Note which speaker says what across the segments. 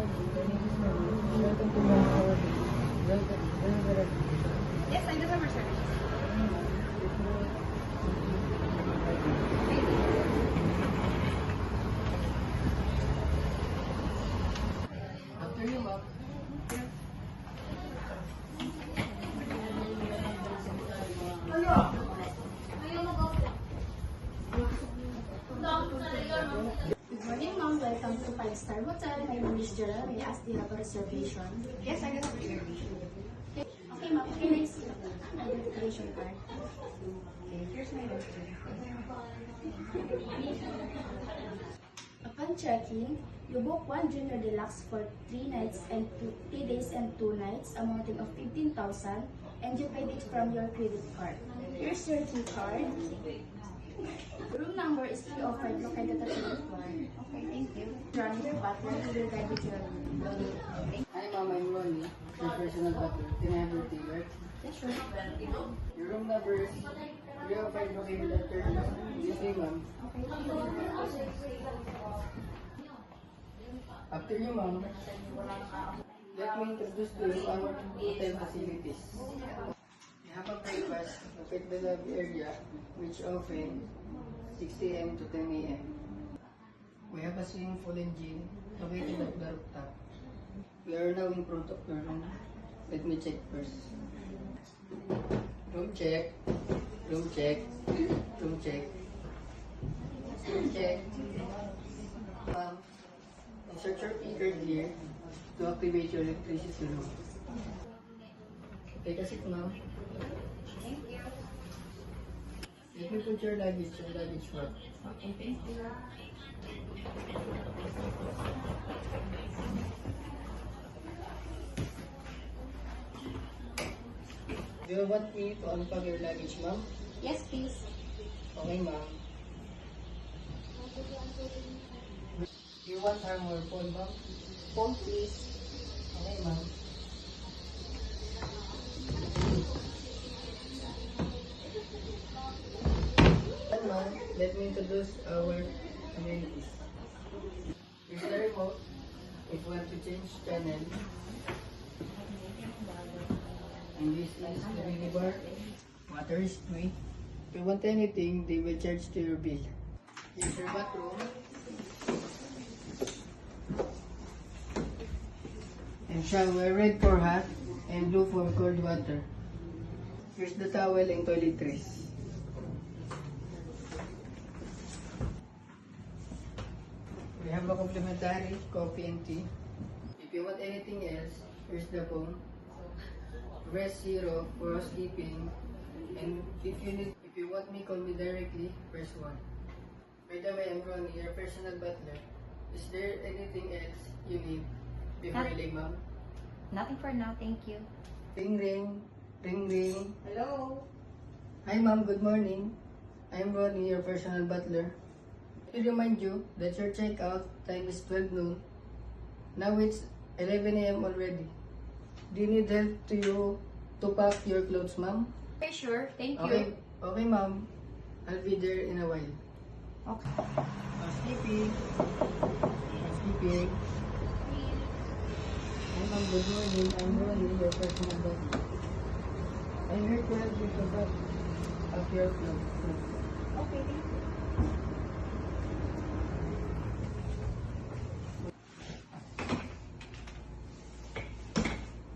Speaker 1: Welcome to my holiday. Welcome.
Speaker 2: Yes, I do have reservations.
Speaker 1: After you, ma'am.
Speaker 3: Good morning, ma'am. Welcome to Five Star Hotel. My name is Gerald. May I ask, do you have a reservation?
Speaker 2: Yes, I do have reservations.
Speaker 3: Okay, ma'am. Can I see identification card?
Speaker 2: Okay, here's my reservation.
Speaker 3: Upon checking, you book one Junior Deluxe for 3 days and 2 nights, amounting of 15,000, and you paid it from your credit card. Here's your key card. Room number is 305, located at the third floor.
Speaker 2: Okay, thank you.
Speaker 3: Johnny, your butler, will guide you to your room.
Speaker 1: Hi, ma'am. I'm Ronnie, your personal butler. Can I have your ticket?
Speaker 3: Yes, sure.
Speaker 1: Your room number is 305 located at third floor. This way, ma'am. After you, ma'am, let me introduce to you our hotel facilities. We have a breakfast located in the lobby area, which open 6 a.m. to 10 a.m. We have a swimming pool and gym located at the rooftop. We are now in front of your room. Let me check first. Room check. Room check. Room check. Room check. Insert your key card here to activate your electricity room. Take a seat, ma'am.
Speaker 2: Thank you.
Speaker 1: Let me put your luggage in the luggage rack.
Speaker 2: Okay, thank you.
Speaker 1: Do you want me to unpack your luggage, ma'am?
Speaker 3: Yes, please.
Speaker 1: Okay, ma'am. Do you want harm or phone, ma'am?
Speaker 3: Phone, please.
Speaker 1: Okay, ma'am. And ma'am, let me introduce our amenities. Here's the remote. If you want to change channel. And this is the mini bar. Water is free. If you want anything, they will charge to your bill. Here's your bathroom. And shower, red for hot and blue for cold water. Here's the towel and toiletries. We have a complimentary coffee and tea. If you want anything else, here's the phone. Press 0 for housekeeping. And if you want me, call me directly, press 1. By the way, I'm Ronnie, your personal butler. Is there anything else you need before I leave, ma'am?
Speaker 2: Nothing for now, thank you.
Speaker 1: Ring ring, ring ring.
Speaker 2: Hello?
Speaker 1: Hi ma'am, good morning. I'm Ronnie, your personal butler. To remind you that your checkout time is 12 noon. Now it's 11 a.m. already. Do you need help to pack your clothes, ma'am?
Speaker 2: Okay, sure, thank you.
Speaker 1: Okay, okay ma'am. I'll be there in a while.
Speaker 2: Okay.
Speaker 1: Housekeeping. Housekeeping. Hi ma'am, good morning. I'm Ronnie, your personal butler. I'm here to help you to pack up your clothes.
Speaker 2: Okay, thank you.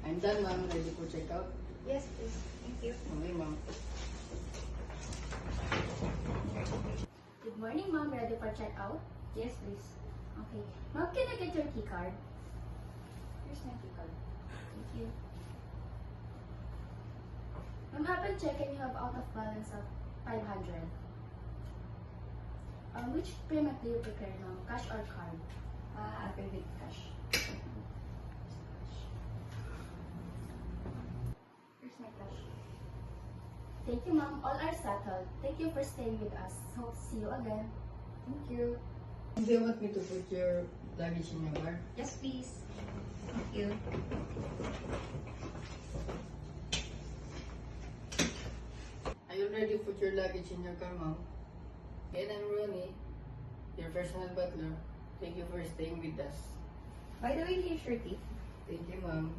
Speaker 1: I'm done, ma'am. Ready for checkout?
Speaker 2: Yes, please. Thank you.
Speaker 1: Okay, ma'am.
Speaker 3: Good morning, ma'am. Ready for checkout?
Speaker 2: Yes, please.
Speaker 3: Okay. Ma'am, can I get your key card?
Speaker 2: Here's my key card.
Speaker 3: Thank you. Ma'am, upon checking, you have out of balance of 500. Which payment do you prefer, ma'am? Cash or card?
Speaker 2: I'll pay with cash. Here's my cash.
Speaker 3: Thank you, ma'am. All are settled. Thank you for staying with us. Hope to see you again.
Speaker 2: Thank you.
Speaker 1: Do you want me to put your luggage in your car?
Speaker 2: Yes, please. Thank you.
Speaker 1: I already put your luggage in your car, ma'am. And I'm Ronnie, your personal butler. Thank you for staying with us.
Speaker 2: By the way, here's your tip.
Speaker 1: Thank you, ma'am.